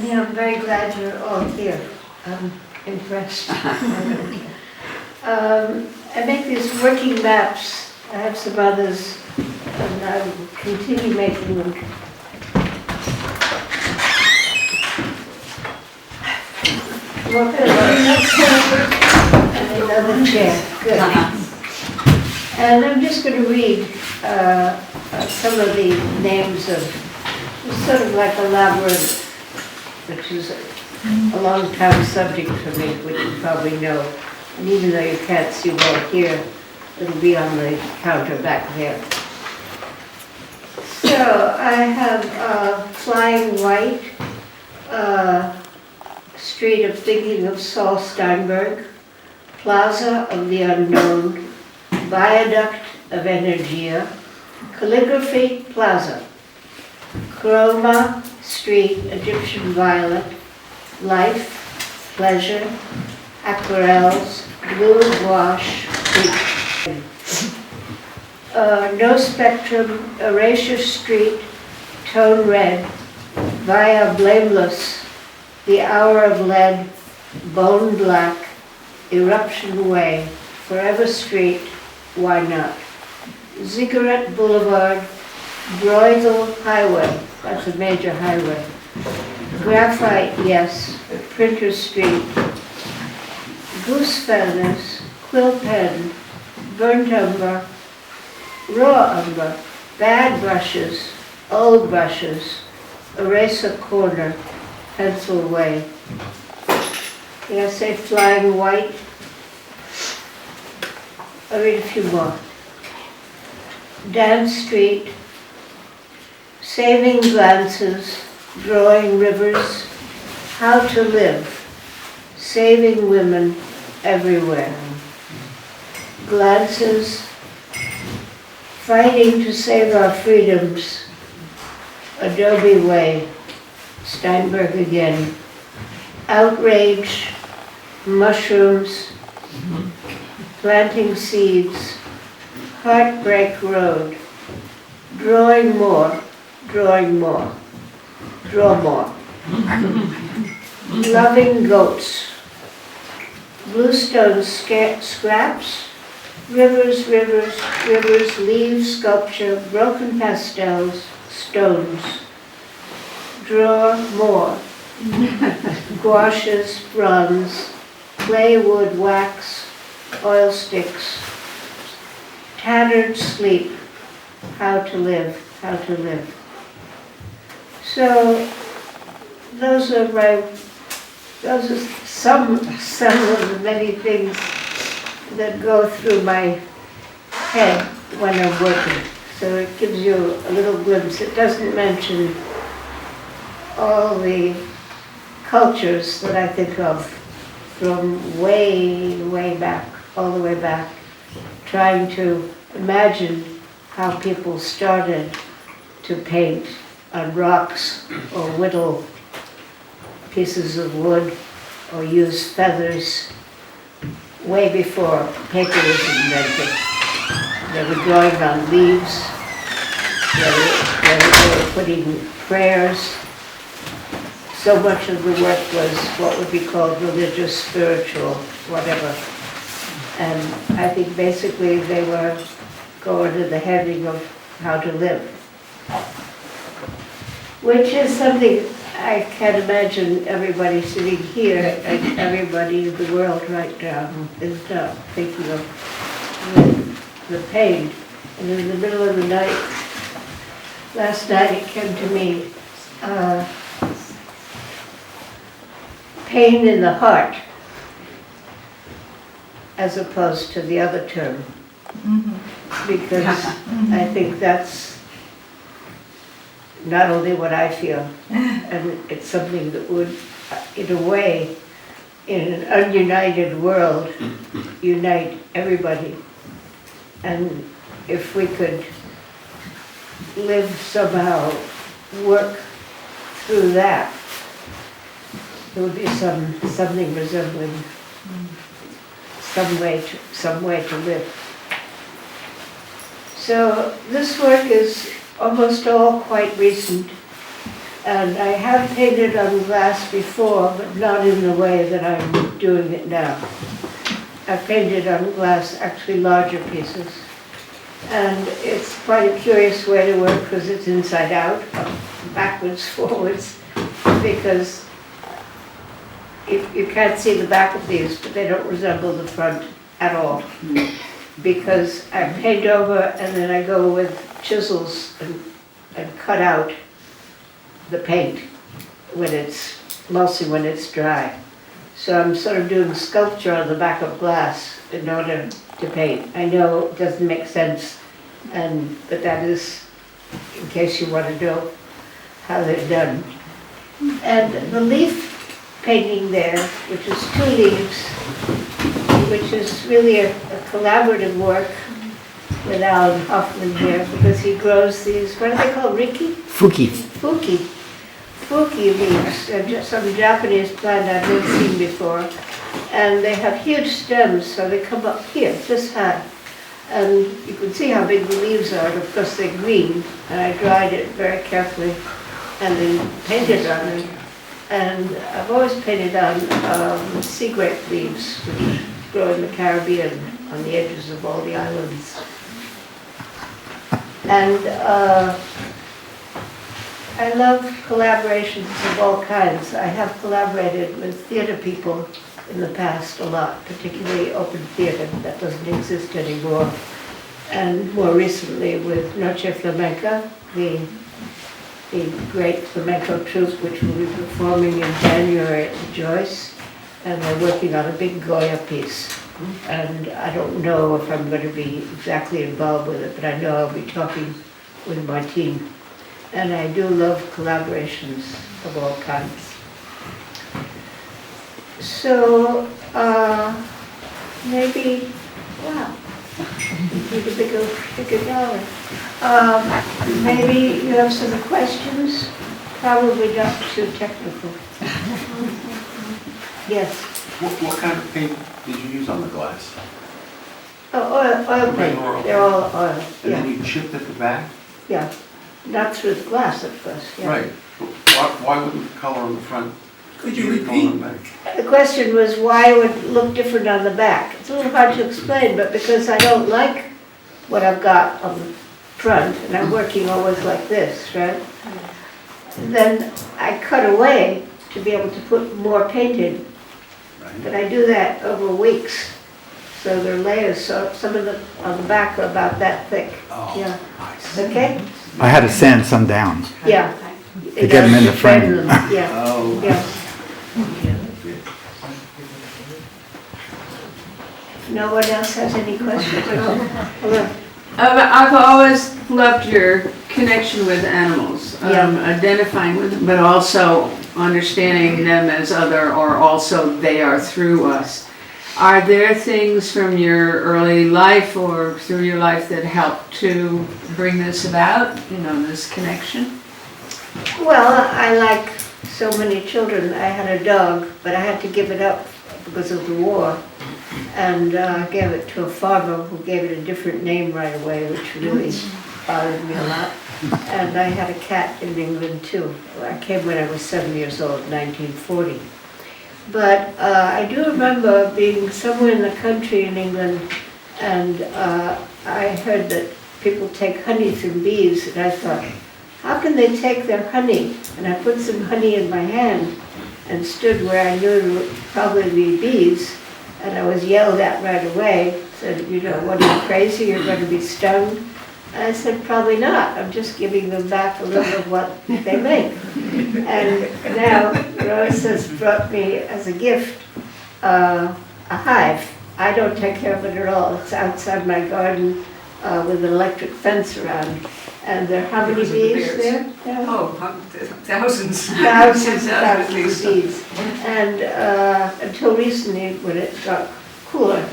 Yeah, I'm very glad you're all here. I'm impressed. I make these working maps. I have some others, and I will continue making them. More pillows. And another chair. Good. And I'm just going to read some of the names of, it's sort of like a labyrinth, which is a long time subject for me, which you probably know. And even though you can't see well here, it'll be on the counter back there. So I have Flying White, Street of Thinking of Saul Steinberg, Plaza of the Unknown, Viaduct of Energia, Calligraphy Plaza, Chroma Street, Egyptian Violet, Life, Pleasure, Aquarels, Blue Gouache, No Spectrum, Erasure Street, Tone Red, Via Blameless, The Hour of Lead, Bone Black, Eruption Way, Forever Street, Why Not? Ziggurat Boulevard, Broigle Highway, that's a major highway. Graphite, yes, Printer Street, Goose Feathers, Quill Pen, Burnt Umber, Raw Umber, Bad Brushes, Old Brushes, Eraser Corner, Pencil Way. Did I say Flying White? I'll read a few more. Dance Street, Saving Glances, Drawing Rivers, How to Live, Saving Women Everywhere. Glances, Fighting to Save Our Freedoms, Adobe Way, Steinberg again. Outrage, Mushrooms, Planting Seeds, Heartbreak Road, Drawing More, Drawing More, Draw More. Loving Goats, Bluestone Scraps, Rivers, Rivers, Rivers, Leaves, Sculpture, Broken Pastels, Stones. Draw More, Gouaches, Bronze, Clay, Wood, Wax, Oil Sticks. Tattered Sleep, How to Live, How to Live. So those are some of the many things that go through my head when I'm working. So it gives you a little glimpse. It doesn't mention all the cultures that I think of from way, way back, all the way back, trying to imagine how people started to paint on rocks or whittle pieces of wood or use feathers way before paper was invented. They were drawing on leaves, they were putting prayers. So much of the work was what would be called religious, spiritual, whatever. And I think basically they were going to the heading of how to live, which is something I can't imagine everybody sitting here and everybody in the world right now is not thinking of the pain. And in the middle of the night, last night it came to me, pain in the heart, as opposed to the other term. Because I think that's not only what I feel, and it's something that would, in a way, in an ununited world, unite everybody. And if we could live somehow, work through that, there would be something resembling some way to live. So this work is almost all quite recent. And I have painted on glass before, but not in the way that I'm doing it now. I painted on glass, actually larger pieces. And it's quite a curious way to work because it's inside out, backwards, forwards, because you can't see the back of these, but they don't resemble the front at all. Because I paint over and then I go with chisels and cut out the paint mostly when it's dry. So I'm sort of doing sculpture on the back of glass in order to paint. I know it doesn't make sense, but that is in case you want to know how they're done. And the leaf painting there, which is 2 leaves, which is really a collaborative work with Alan Hoffman here, because he grows these, what are they called, Riki? Fuki. Fuki leaves, some Japanese plant I've never seen before. And they have huge stems, so they come up here, this high. And you can see how big the leaves are, and of course they're green. And I dried it very carefully and then painted on it. And I've always painted on sea grape leaves, which grow in the Caribbean on the edges of all the islands. And I love collaborations of all kinds. I have collaborated with theater people in the past a lot, particularly open theater that doesn't exist anymore. And more recently with Noche Flamenca, the great flamenco troupe which will be performing in January at the Joyce. And they're working on a big Goya piece. And I don't know if I'm going to be exactly involved with it, but I know I'll be talking with my team. And I do love collaborations of all kinds. So, maybe, wow, need a bigger dollar. Maybe you have some questions? Probably not too technical. Yes? What kind of paint did you use on the glass? Oh, oil paint. They're all oil. And then you chipped at the back? Yeah. Not through the glass at first. Yeah. Right. Why wouldn't the color on the front? Could you repeat? The question was why it would look different on the back. It's a little hard to explain, but because I don't like what I've got on the front, and I'm working always like this, right? Then I cut away to be able to put more paint in. But I do that over weeks. So there are layers, so some of them on the back are about that thick. Oh, Yeah. nice. Okay? I had to sand some down. Yeah. To get them in the frame. Yeah, Oh. yeah. No one else has any questions at all? Hello. I've always loved your connection with animals, identifying with them, but also understanding them as other, or also they are through us. Are there things from your early life or through your life that helped to bring this about, this connection? Well, I like so many children. I had a dog, but I had to give it up because of the war. And gave it to a farmer who gave it a different name right away, which really bothered me a lot. And I had a cat in England too. I came when I was 7 years old, 1940. But I do remember being somewhere in the country in England, and I heard that people take honey from bees, and I thought, how can they take their honey? And I put some honey in my hand and stood where I knew there would probably be bees, and I was yelled at right away, said, what are you, crazy, you're going to be stung? And I said, probably not, I'm just giving them back a little of what they make. And now Rose has brought me as a gift a hive. I don't take care of it at all. It's outside my garden with an electric fence around. And there are how many bees there? Oh, thousands. Thousands of bees. And until recently, when it got cooler,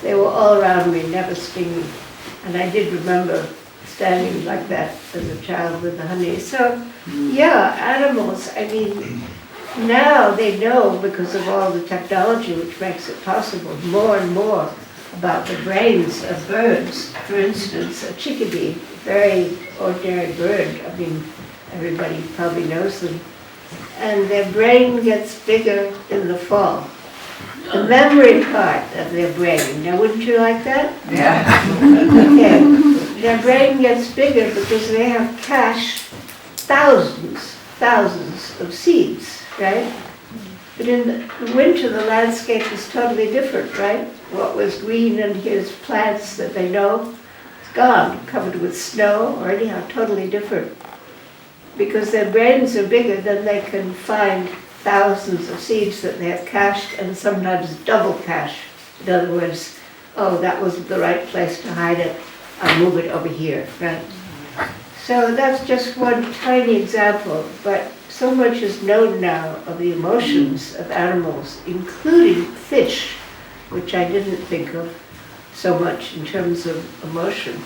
they were all around me, never stinging. And I did remember standing like that as a child with the honey. So, yeah, animals, I mean, now they know, because of all the technology which makes it possible, more and more about the brains of birds. For instance, a chickadee, very ordinary bird. I mean, Everybody probably knows them. And their brain gets bigger in the fall. The memory part of their brain. Now, wouldn't you like that? Yeah. Okay. Their brain gets bigger because they have cached thousands of seeds, right? But in the winter, the landscape is totally different, right? What was green and here's plants that they know, it's gone, covered with snow, or anyhow, totally different. Because their brains are bigger, then they can find thousands of seeds that they have cached and sometimes double cache. In other words, oh, that wasn't the right place to hide it, I'll move it over here, right? So that's just one tiny example, but so much is known now of the emotions of animals, including fish, which I didn't think of so much in terms of emotion.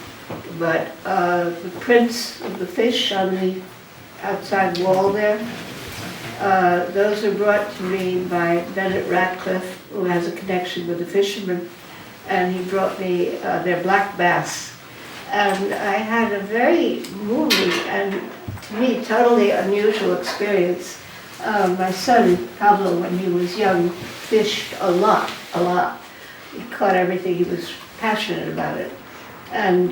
But the prints of the fish on the outside wall there, those are brought to me by Bennett Ratcliffe, who has a connection with the fishermen, and he brought me their black bass. And I had a very moving and, to me, totally unusual experience. My son, Pablo, when he was young, fished a lot. He caught everything, he was passionate about it. And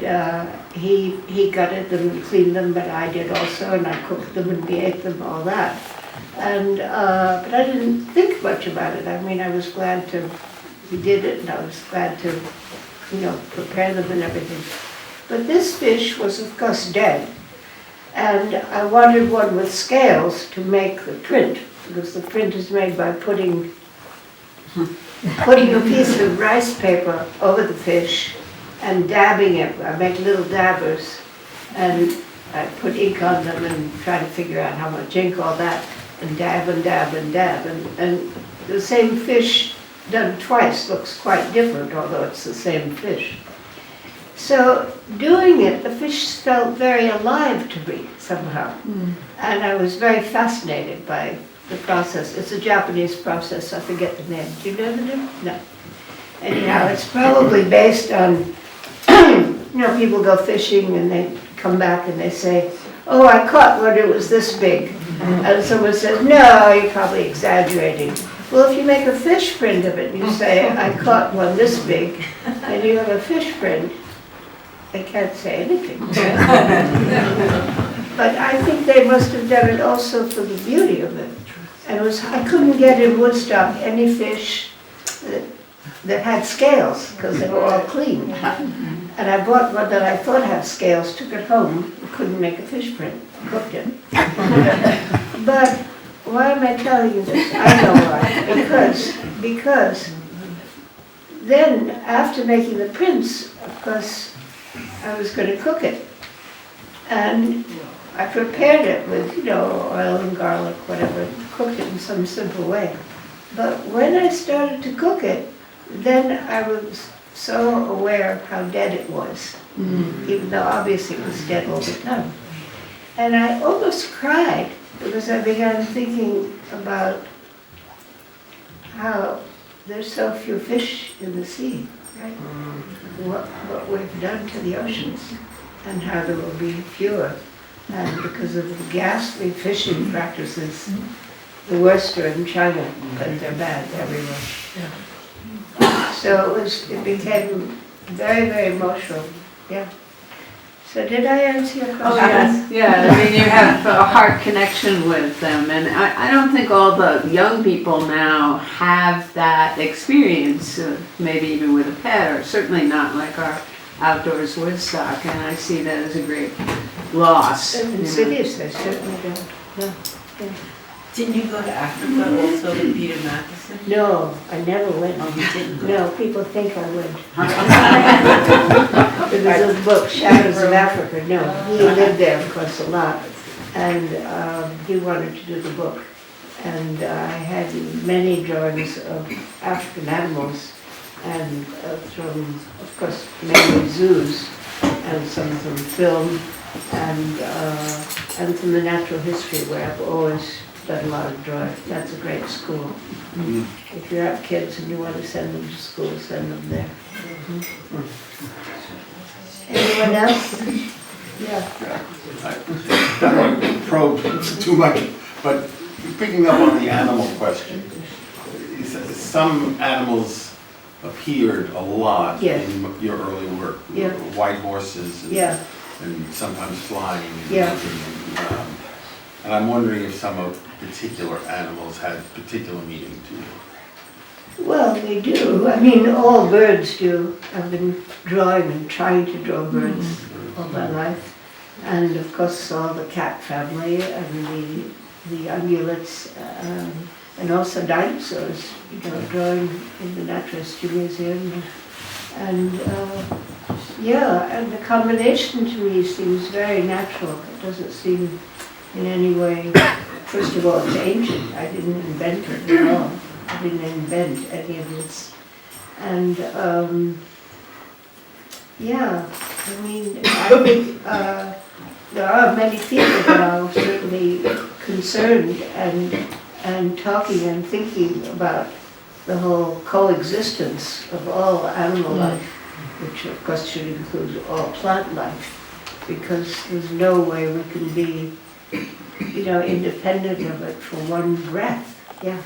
he gutted them and cleaned them, but I did also, and I cooked them and we ate them, all that. And but I didn't think much about it. I mean, I was glad we did it, and I was glad to, prepare them and everything. But this fish was, of course, dead. And I wanted one with scales to make the print, because the print is made by putting a piece of rice paper over the fish and dabbing it. I make little dabbers, and I put ink on them and try to figure out how much ink, all that, and dab and dab and dab. And the same fish done twice looks quite different, although it's the same fish. So doing it, the fish felt very alive to me somehow. And I was very fascinated by the process. It's a Japanese process, I forget the name. Do you know the name? No. Anyhow, it's probably based on, people go fishing and they come back and they say, oh, I caught one, it was this big. And someone says, no, you're probably exaggerating. Well, if you make a fish print of it, you say, I caught one this big, and you have a fish print, they can't say anything. But I think they must have done it also for the beauty of it. And I couldn't get in Woodstock any fish that had scales, because they were all clean. And I bought one that I thought had scales, took it home, couldn't make a fish print, cooked it. But why am I telling you this? I know why. Because then, after making the prints, of course, I was going to cook it. And I prepared it with, oil and garlic, whatever, cooked it in some simple way. But when I started to cook it, then I was so aware of how dead it was, even though obviously it was dead all the time. And I almost cried because I began thinking about how there's so few fish in the sea, right? What we've done to the oceans, and how there will be fewer. And because of the ghastly fishing practices, the worst are in China, but they're bad everywhere. So it became very, very emotional, yeah. So did I answer your question? Oh, yes, yeah, I mean, you have a heart connection with them, and I don't think all the young people now have that experience, maybe even with a pet, or certainly not like our outdoors Woodstock, and I see that as a great loss. In cities, they certainly don't, no. Yeah. Didn't you go to Africa also with Peter Matheson? No, I never went. Oh, you didn't go? No, people think I went. Because of the book, Shadows of Africa, no. He lived there, of course, a lot. And he wanted to do the book. And I had many drawings of African animals, and from, of course, mainly zoos, and some from film, and from the natural history, where I've always done a lot of drawing. That's a great school. If you have kids and you want to send them to school, send them there. Anyone else? Yeah, I don't want to probe too much, but picking up on the animal question, some animals appeared a lot Yes. in your early work. Yeah. White horses yeah. and sometimes flying. Yeah. And I'm wondering if some of particular animals had particular meaning to you. Well, they do. I mean, all birds do. I've been drawing and trying to draw birds all my life. And of course, all the cat family and the ungulates, and also dinosaurs, drawing in the Natural History Museum. And yeah, and the combination to me seems very natural. It doesn't seem in any way, first of all, it's ancient. I didn't invent it at all. I didn't invent any of this. And yeah, I mean, I think there are many people now certainly concerned and talking and thinking about the whole coexistence of all animal life, which of course should include all plant life, because there's no way we can be, independent of it for one breath. Yeah.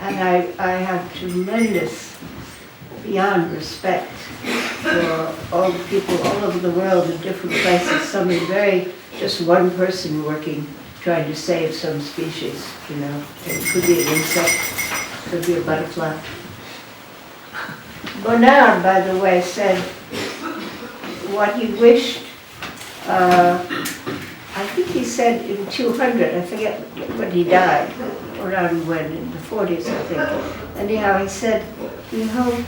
And I have tremendous, beyond respect for all the people all over the world in different places. Some are just one person working, trying to save some species, It could be an insect, could be a butterfly. Bonnard, by the way, said what he wished, I think he said in 200, I forget when he died, around when, in the 40s, I think. Anyhow, he said he hoped,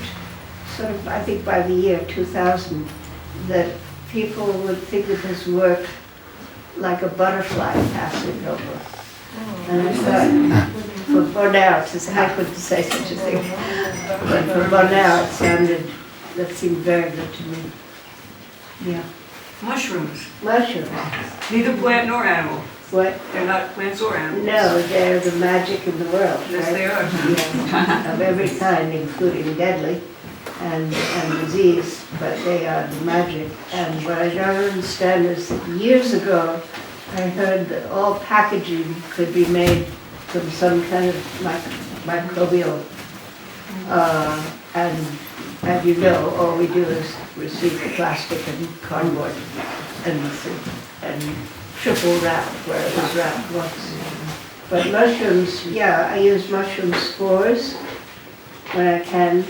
sort of, I think by the year 2000, that people would think of his work like a butterfly passing over. And I thought, for Bonnard, I couldn't say such a thing, but for Bonnard, that seemed very good to me. Yeah. Mushrooms, Mushrooms. neither plant nor animal. What? They're not plants or animals. No, they're the magic in the world, Yes, right? they are. Yeah, of every kind, including deadly and disease, but they are the magic. And what I don't understand is that years ago, I heard that all packaging could be made from some kind of microbial. And as you know, all we do is receive plastic and cardboard and triple wrap where it was wrapped once. But mushrooms, yeah, I use mushroom spores when I can,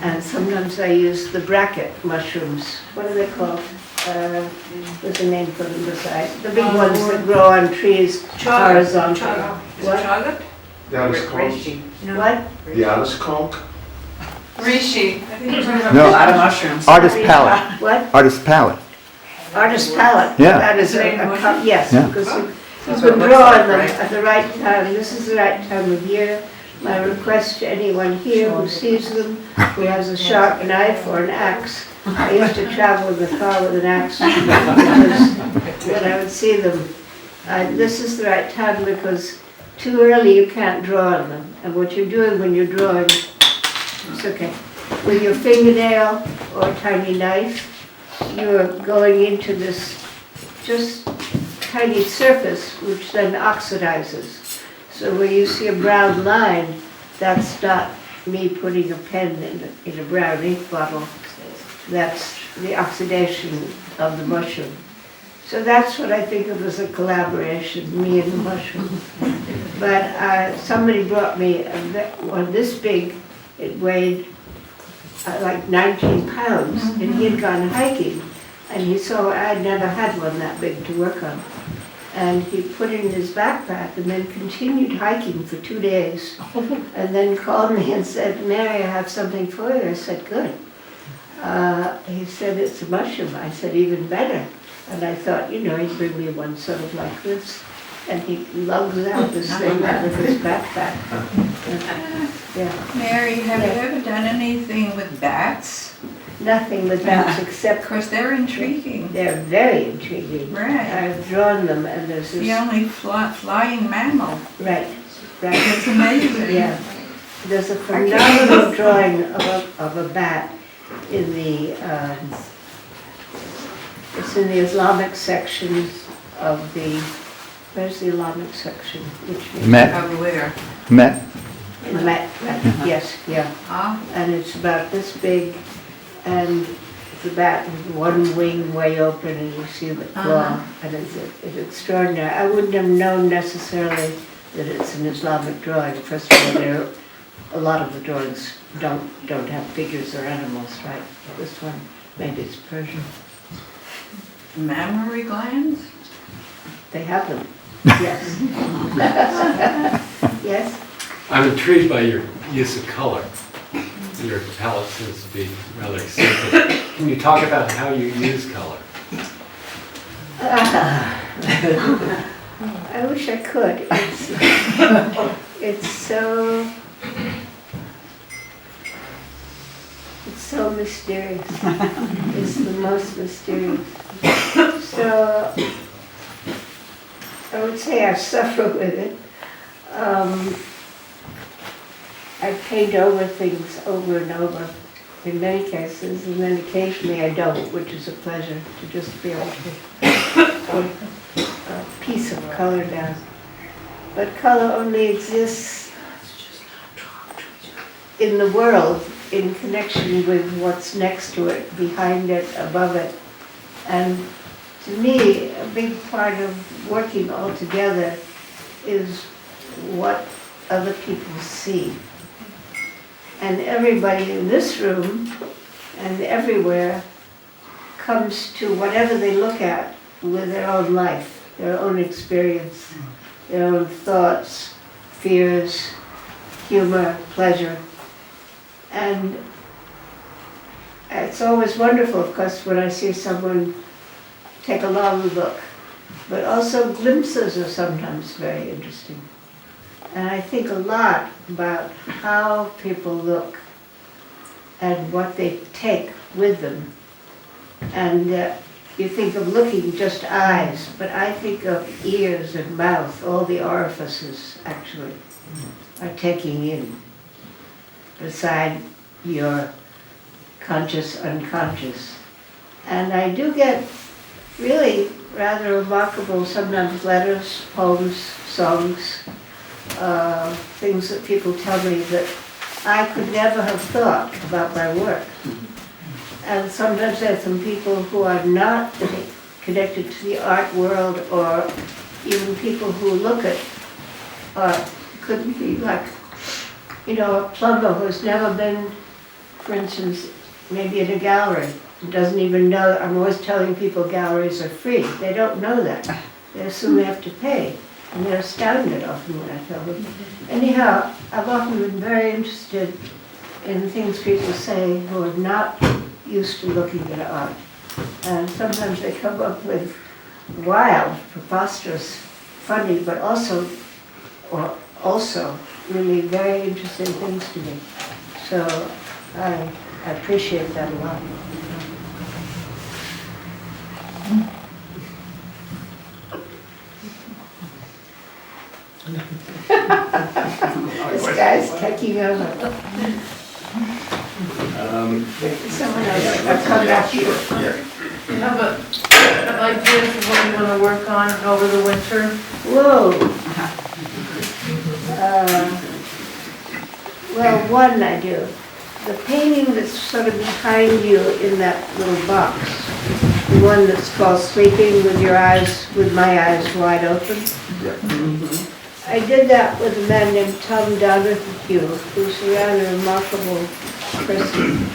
and sometimes I use the bracket mushrooms. What are they called? There's a name for them besides. The big ones that grow on trees horizontally. Is it What? chaga? The Addiscolk. What? The Addiscolk. Rishi. I think you're talking about No. a lot of mushrooms. Artist palette. What? Artist palette. Artist palette. Yeah. That is yes, Yeah. because you That's can what it draw looks on them like, at the right time. This is the right time of year. My request to anyone here who sees them, who has a sharp knife or an axe. I used to travel in the car with an axe because when I would see them, this is the right time because too early you can't draw on them. And what you're doing when you're drawing, it's okay, with your fingernail or a tiny knife, you're going into this just tiny surface which then oxidizes. So where you see a brown line, that's not me putting a pen in a brown ink bottle. That's the oxidation of the mushroom. So that's what I think of as a collaboration, me and the mushroom. But somebody brought me one this big. It weighed like 19 pounds, and he had gone hiking, and he saw I'd never had one that big to work on. And he put it in his backpack and then continued hiking for 2 days, and then called me and said, "Mary, I have something for you." I said, "Good." He said, "It's a mushroom." I said, "Even better." And I thought, he'd bring me one sort of like this. And he lugs out this thing out of his backpack. Yeah, Mary, have you ever done anything with bats? nothing with bats Of except course, they're intriguing. they're very intriguing. Right. I've drawn them and there's The this, only flying mammal. right. It's amazing. Yeah. There's a phenomenal drawing of a bat in the It's in the Islamic section of the, where's the Islamic section? Which is Met, Over where? Met, in Met, yes, yeah. Ah, And it's about this big, and it's about one wing way open, and you see the claw, and it's extraordinary. I wouldn't have known necessarily that it's an Islamic drawing. First of all, a lot of the drawings don't have figures or animals, right? This one, maybe it's Persian. mammary glands? They have them, yes. Yes? I'm intrigued by your use of color. Your palette seems to be rather extensive. Can you talk about how you use color? I wish I could. It's so mysterious. It's the most mysterious. So I would say I suffer with it. I paint over things over and over in many cases, and then occasionally I don't, which is a pleasure to just be able to put a piece of color down. But color only exists in the world in connection with what's next to it, behind it, above it. And to me, a big part of working all together is what other people see. And everybody in this room and everywhere comes to whatever they look at with their own life, their own experience, their own thoughts, fears, humor, pleasure. And it's always wonderful, of course, when I see someone take a long look, but also glimpses are sometimes very interesting. And I think a lot about how people look and what they take with them. And you think of looking just eyes, but I think of ears and mouth, all the orifices actually are taking in, beside your conscious, unconscious. And I do get really rather remarkable, sometimes letters, poems, songs, things that people tell me that I could never have thought about my work. And sometimes there's some people who are not connected to the art world, or even people who look at art. Could be like, a plumber who's never been, for instance, maybe in a gallery, and doesn't even know. I'm always telling people galleries are free. They don't know that. They assume they have to pay. And they're astounded often when I tell them. Anyhow, I've often been very interested in things people say who are not used to looking at art. And sometimes they come up with wild, preposterous, funny, but also really very interesting things to me. So I appreciate that a lot. This guy's taking over. Someone else, I'll come back to you. How about ideas of what you want to work on over the winter? Whoa. Well, one I do. The painting that's sort of behind you in that little box, the one that's called Sleeping with my eyes wide open. I did that with a man named Tom Donahue, who's a rather remarkable person. I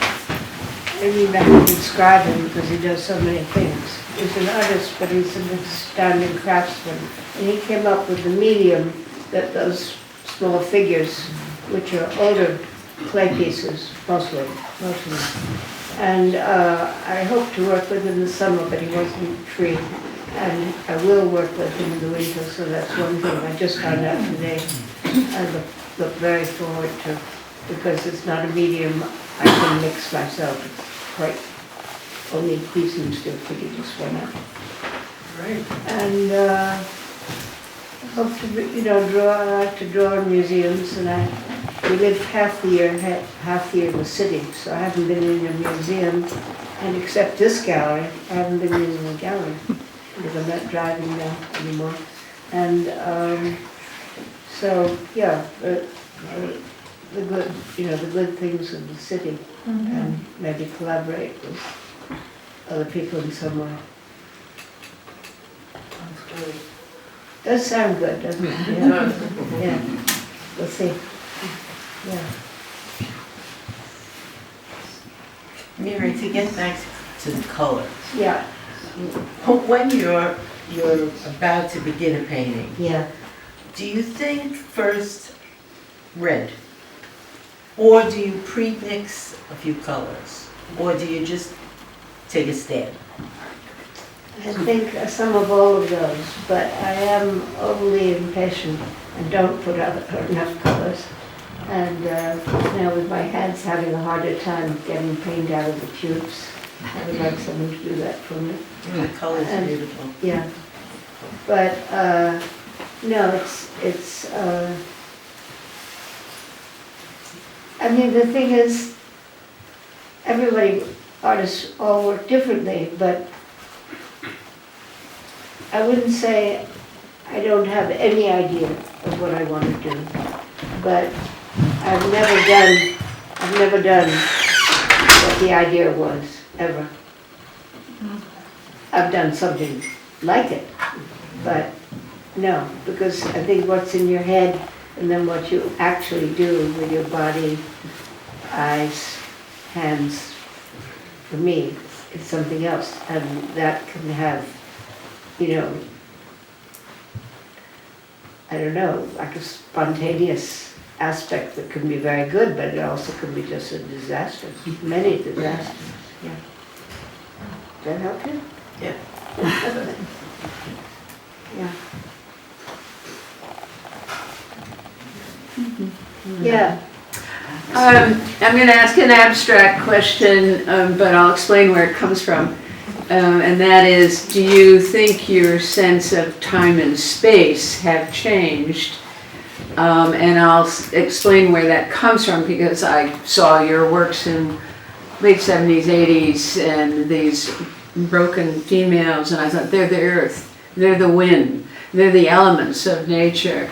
don't even have to describe him because he does so many things. He's an artist, but he's an astounding craftsman. And he came up with the medium that does small figures, which are older clay pieces, mostly. And I hope to work with him this summer, but he wasn't free. And I will work with him in the winter, so that's one thing I just found out today. I look very forward to, because it's not a medium I can mix myself. It's quite only pieces to figure this one out. Right. And I hope to, draw. I like to draw in museums, and we live half the year in the city, so I haven't been in a museum And except this gallery, I haven't been using the gallery because I'm not driving now anymore. And so, yeah, the good, the good things of the city, and maybe collaborate with other people in some way. Does sound good, doesn't it? Yeah. Yeah. We'll see. Yeah. Mary, to get back to the color, Yeah. when you're about to begin a painting, Yeah. do you think first red? Or do you pre-mix a few colors? Or do you just take a stab? I think some of all of those, but I am overly impatient and don't put out enough colors. And now with my hands having a harder time getting paint out of the tubes, I would like someone to do that for me. The colors are And- beautiful. Yeah. But no, it's I mean, the thing is, everybody, artists all work differently, but I wouldn't say I don't have any idea of what I want to do, but I've never done what the idea was, ever. I've done something like it, but no, because I think what's in your head and then what you actually do with your body, eyes, hands, for me, it's something else, and that can have, I don't know, like a spontaneous aspect that can be very good, but it also can be just a disaster, many disasters, yeah. Does that help you? Yeah. Yeah. Yeah. I'm going to ask an abstract question, but I'll explain where it comes from. And that is, do you think your sense of time and space have changed? And I'll explain where that comes from, because I saw your works in late 70s, 80s, and these broken females, and I thought, they're the earth, they're the wind, they're the elements of nature.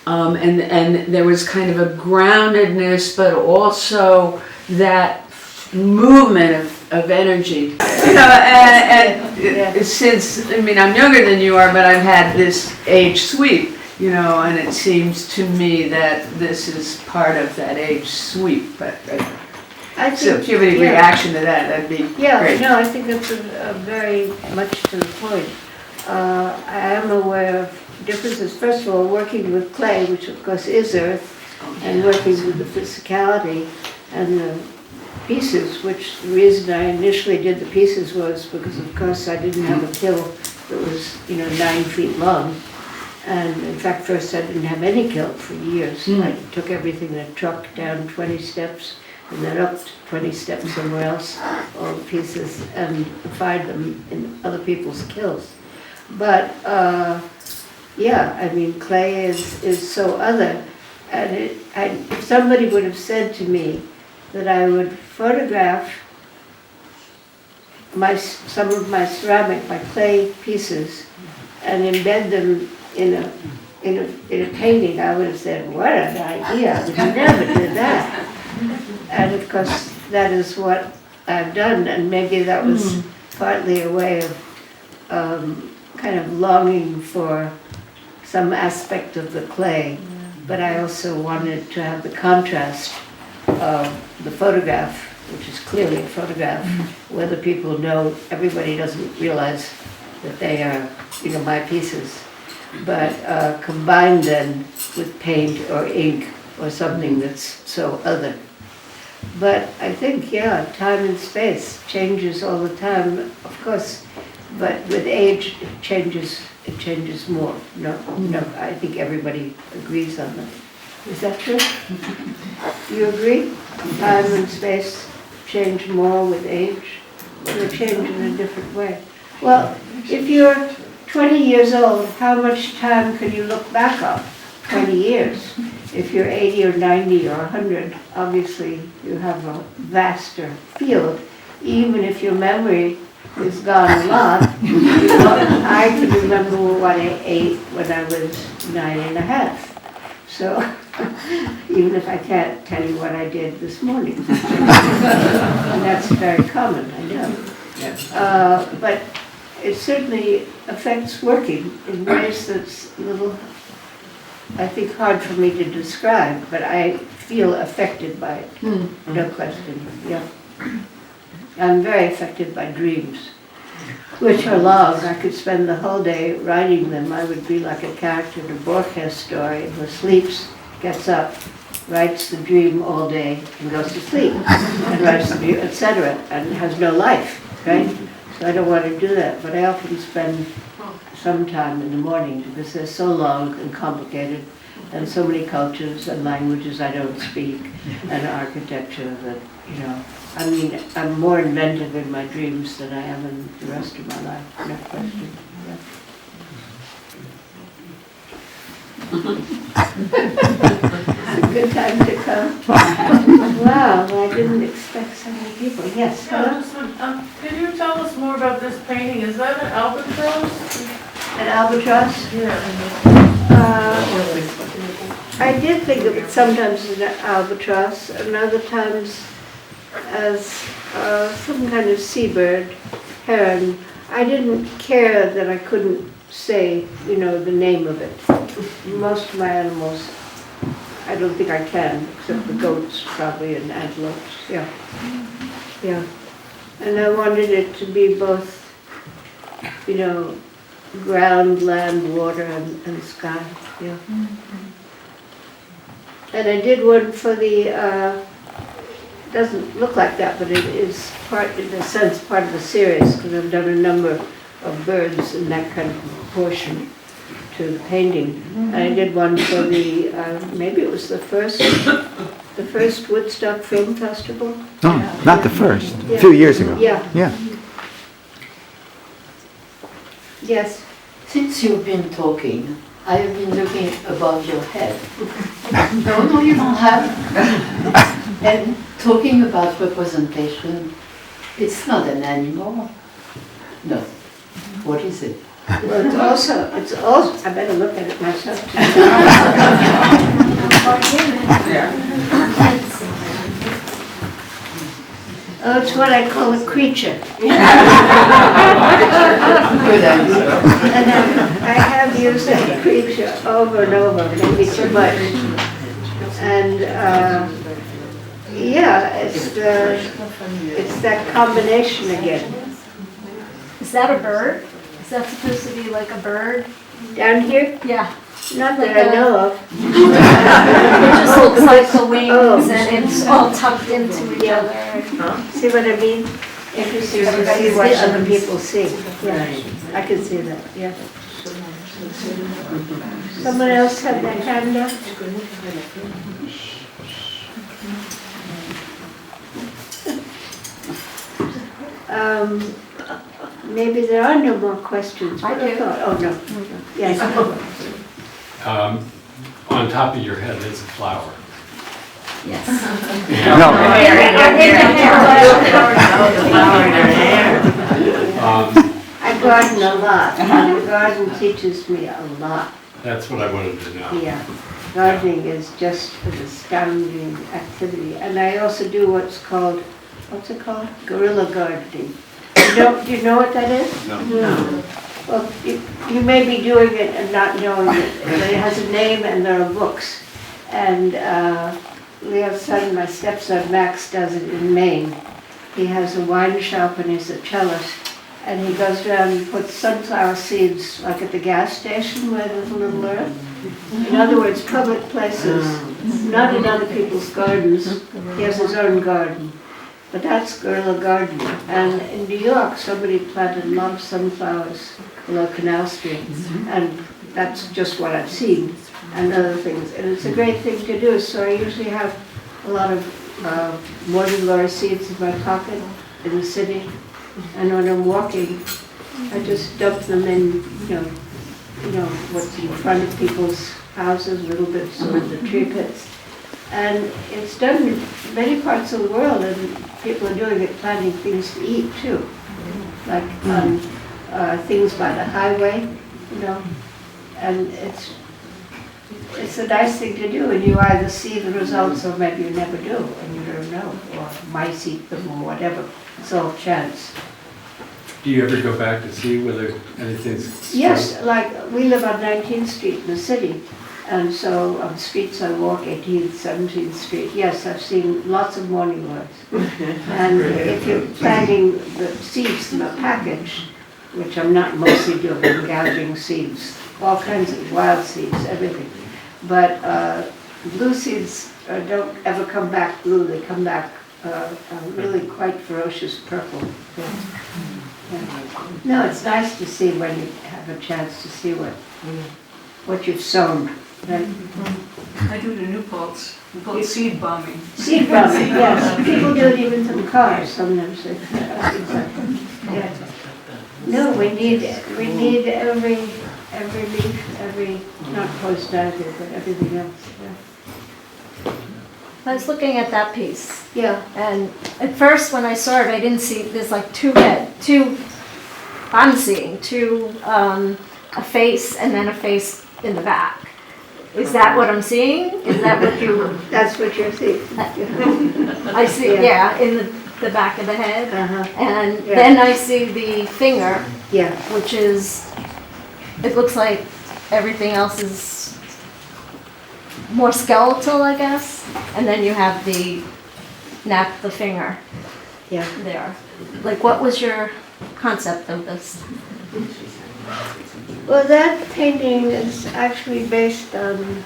And there was kind of a groundedness, but also that movement of energy. And since, I'm younger than you are, but I've had this age sweep, and it seems to me that this is part of that age sweep. But I so think, if you have any yeah. reaction to that, that'd be Yeah, great. no, I think that's a very much to the point. I am aware of differences. First of all, working with clay, which of course is earth, and working with the physicality and the pieces, which the reason I initially did the pieces was because of course I didn't have a kiln that was 9 feet long. And in fact, first I didn't have any kiln for years. I took everything in a truck down 20 steps and then up 20 steps somewhere else, all the pieces, and find them in other people's kilns. But clay is so other. And if somebody would have said to me that I would photograph some of my ceramic, my clay pieces, and embed them in a painting, I would have said, what an idea, I would never do that. And of course, that is what I've done, and maybe that was partly a way of kind of longing for some aspect of the clay, but I also wanted to have the contrast of the photograph, which is clearly a photograph, whether people know, everybody doesn't realize that they are, my pieces, but combined then with paint or ink or something that's so other. But I think, time and space changes all the time, of course, but with age it changes more. No, I think everybody agrees on that. Is that true? Do you agree? Time and space change more with age? Or change in a different way? Well, if you're 20 years old, how much time can you look back on? 20 years. If you're 80 or 90 or 100, obviously you have a vaster field, even if your memory is gone a lot, I can remember what I ate when I was 9.5. So even if I can't tell you what I did this morning. And that's very common, I know. But it certainly affects working in ways that's a little, I think, hard for me to describe, but I feel affected by it, no question, yeah. I'm very affected by dreams, which are long. I could spend the whole day writing them. I would be like a character in a Borges story who sleeps, gets up, writes the dream all day, and goes to sleep, and writes the dream, etc., and has no life, right? So I don't want to do that, but I often spend some time in the morning because they're so long and complicated, and so many cultures and languages I don't speak, and architecture that, you know, I mean, I'm more inventive in my dreams than I am in the rest of my life, no question. Yeah. It's a good time to come. Wow, I didn't expect so many people. Yes, hello? Could you tell us more about this painting? Is that an albatross? An albatross? Yeah. I did think of it sometimes as an albatross, and other times as some kind of seabird, heron. I didn't care that I couldn't say, you know, the name of it. Most of my animals, I don't think I can, except the goats probably and antelopes, yeah. Yeah. And I wanted it to be both, you know, ground, land, water, and sky, yeah. And I did one for the, doesn't look like that, but it is part, in a sense, part of the series, because I've done a number of birds in that kind of proportion to the painting. And I did one for the, maybe it was the first Woodstock Film Festival. No, not the first, a Yeah. few years ago. Yeah, Yeah. yes. Since you've been talking, I have been looking above your head. No, you don't have. And talking about representation, it's not an animal. No. What is it? Well, it's also, I better look at it myself too. Oh, it's what I call a creature. Good answer. And I have used that creature over and over, maybe too much. And yeah, it's that combination again. Is that a bird? Is that supposed to be like a bird? Down here, Yeah. not that I know of. It just looks like the wings Oh. and it's all tucked into each Yeah. other. See what I mean? Interesting to see what other people see. Yeah, I can see that, yeah. Someone else had their hand up? Maybe there are no more questions. I do. Oh, no. Yes. On top of your head is a flower. Yes. No, I garden a lot. The garden teaches me a lot. That's what I wanted to know. Yeah. Gardening is just an astounding activity. And I also do what's called, what's it called? Guerrilla gardening. Do you know what that is? No. Well, you may be doing it and not knowing it. But it has a name and there are books. And Leo's son, my stepson Max, does it in Maine. He has a wine shop and he's a cellist. And he goes around and puts sunflower seeds like at the gas station where there's a little earth. In other words, public places, not in other people's gardens. He has his own garden. But that's guerrilla gardening. And in New York, somebody planted a lot of sunflowers below Canal Street. And that's just what I've seen, and other things. And it's a great thing to do. So I usually have a lot of morning-glory seeds in my pocket in the city. And when I'm walking, I just dump them in, you know, what's in front of people's houses, little bits of the tree pits. And it's done in many parts of the world, and people are doing it, planting things to eat too. Like on things by the highway, you know. And it's a nice thing to do, and you either see the results or maybe you never do, and you don't know, or mice eat them or whatever. It's all chance. Do you ever go back to see whether anything's? Yes, like we live on 19th Street in the city, and so on streets I walk, 18th, 17th Street, yes, I've seen lots of morning glories. And if you're planting the seeds in a package, which I'm not mostly doing, I'm gouging seeds, all kinds of wild seeds, everything. But blue seeds don't ever come back blue, they come back really quite ferocious purple. Yeah. Yeah. No, it's nice to see when you have a chance to see what you've sown. Right? I do it in Newfeld. We call it seed bombing. Seed bombing, yes. People do it even to cars sometimes. Yeah. No, we need every leaf, every, not poison ivy, but everything else. Yeah. I was looking at that piece, Yeah. and at first when I saw it, I didn't see, there's like a face and then a face in the back. Is that what I'm seeing? Is that what you? That's what you're seeing. I see, yeah, in the back of the head. Uh-huh. And Yeah. then I see the finger, Yeah. which is, it looks like everything else is more skeletal, I guess. And then you have the finger Yeah. there. Like, what was your concept of this? Well, that painting is actually based on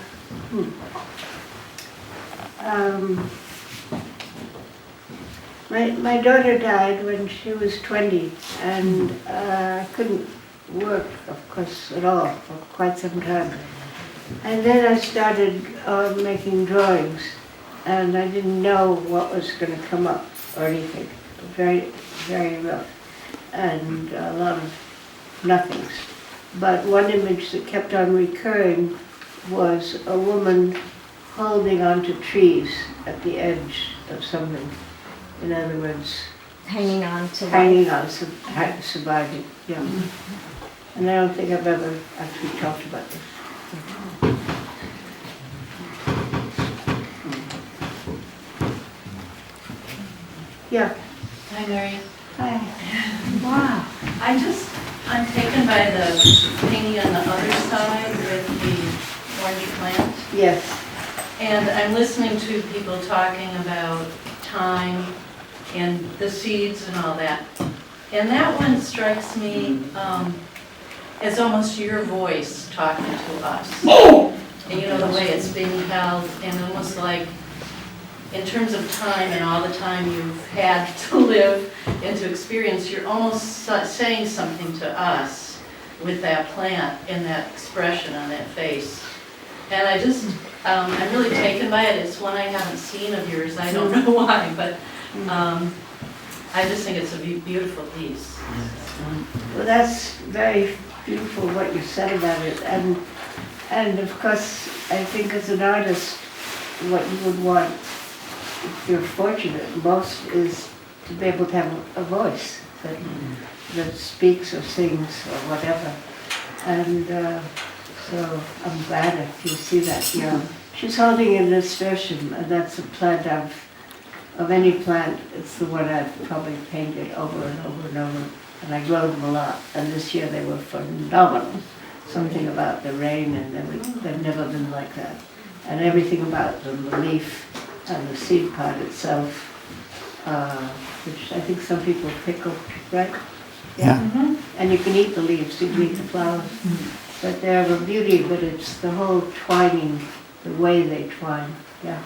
my daughter died when she was 20, and I couldn't work, of course, at all for quite some time. And then I started making drawings, and I didn't know what was going to come up or anything. Very, very rough, and a lot of nothings. But one image that kept on recurring was a woman holding onto trees at the edge of something. In other words, Hanging on to hanging on, surviving. Yeah. And I don't think I've ever actually talked about this. Yeah. Hi, Mary. Hi. Wow. I'm taken by the painting on the other side with the orange plant. Yes. And I'm listening to people talking about time and the seeds and all that. And that one strikes me as almost your voice talking to us. And you know, the way it's being held, and almost like in terms of time and all the time you've had to live and to experience, you're almost saying something to us with that plant and that expression on that face. And I just, I'm really taken by it. It's one I haven't seen of yours. I don't know why, but I just think it's a beautiful piece. Well, that's very beautiful what you said about it. And of course, I think as an artist, what you would want, if you're fortunate, most is to be able to have a voice that speaks or sings or whatever. And so I'm glad if you see that. Yeah. She's holding an nasturtium, and that's a plant of any plant. It's the one I've probably painted over and over and over. And I grow them a lot. And this year they were phenomenal. Something about the rain, and they've never been like that. And everything about them, the leaf and the seed pod itself, which I think some people pickle, right? Yeah. And you can eat the leaves, you can eat the flowers. But they're a beauty, but it's the whole twining, the way they twine, yeah.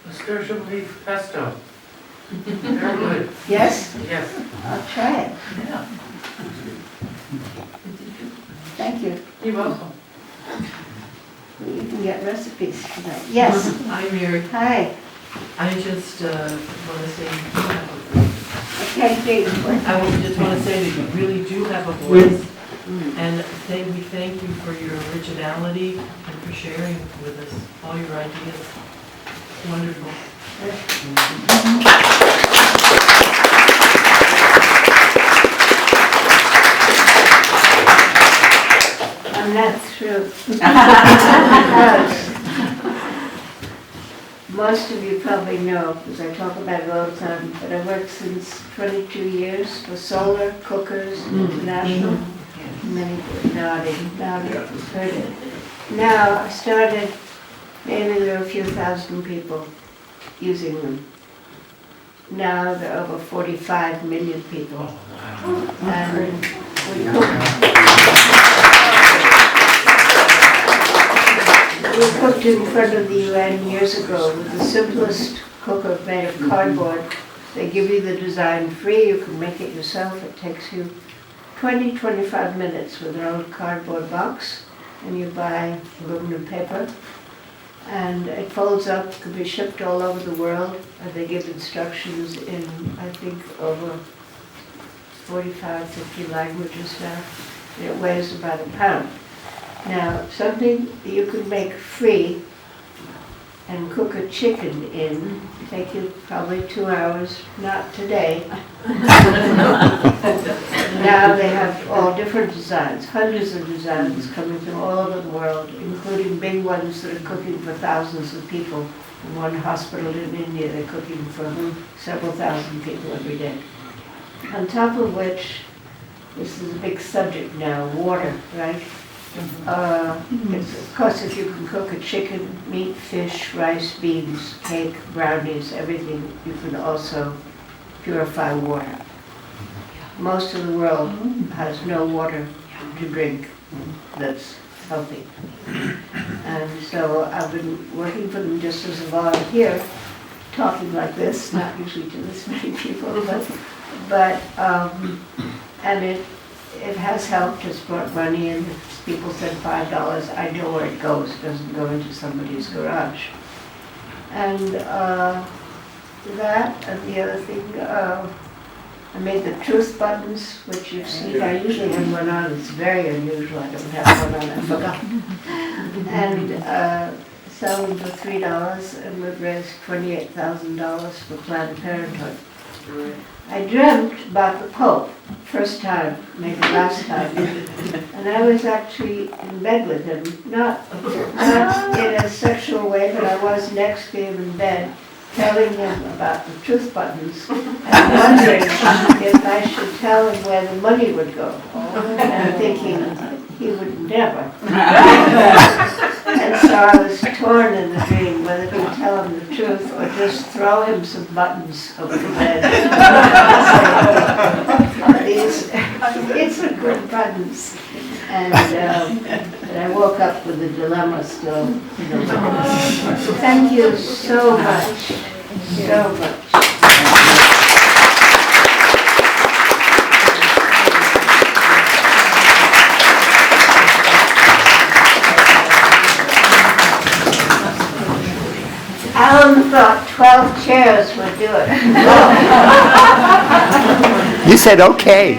Nasturtium leaf pesto. Very good. Yes? Yes. I'll try it. Yeah. Thank you. You're welcome. You can get recipes for that. Yes. Hi, Mary. Hi. I just want to say, Okay, Dave. I just want to say that you really do have a voice, And we thank you for your originality and for sharing with us all your ideas. Wonderful. I'm not through. Because most of you probably know, because I talk about it all the time, but I worked since 22 years for Solar, Cookers, International. Many people nodding, heard it. Now, I started, maybe there were a few thousand people using them. Now there are over 45 million people. And we cooked in front of the UN years ago with the simplest cooker made of cardboard. They give you the design free, you can make it yourself. It takes you 20-25 minutes with an old cardboard box, and you buy aluminum paper. And it folds up, can be shipped all over the world. And they give instructions in, I think, over 45, 50 languages now. And it weighs about a pound. Now, something that you can make free and cook a chicken in, take you probably 2 hours, not today. Now they have all different designs, hundreds of designs coming from all over the world, including big ones that are cooking for thousands of people. In one hospital in India, they're cooking for several thousand people every day. On top of which, this is a big subject now, water, right? Of course, if you can cook a chicken, meat, fish, rice, beans, cake, brownies, everything, you can also purify water. Most of the world has no water to drink that's healthy. And so I've been working for them just as a volunteer, talking like this, not usually to this many people, and it has helped, it's brought money in. People said $5, I know where it goes, it doesn't go into somebody's garage. And that, and the other thing, I made the truth buttons, which you've seen. I usually have one on, it's very unusual, I don't have one on, I forgot. And sell them for $3, and we've raised $28,000 for Planned Parenthood. I dreamt about the Pope, first time, maybe last time, and I was actually in bed with him, not in a sexual way, but I was next to him in bed, telling him about the truth buttons, and wondering if I should tell him where the money would go, and thinking he would never. And so I was torn in the dream whether to tell him the truth or just throw him some buttons over the bed. It's a good buttons. And I woke up with the dilemma still. Thank you so much, so much. Alan thought 12 chairs would do it. You said okay.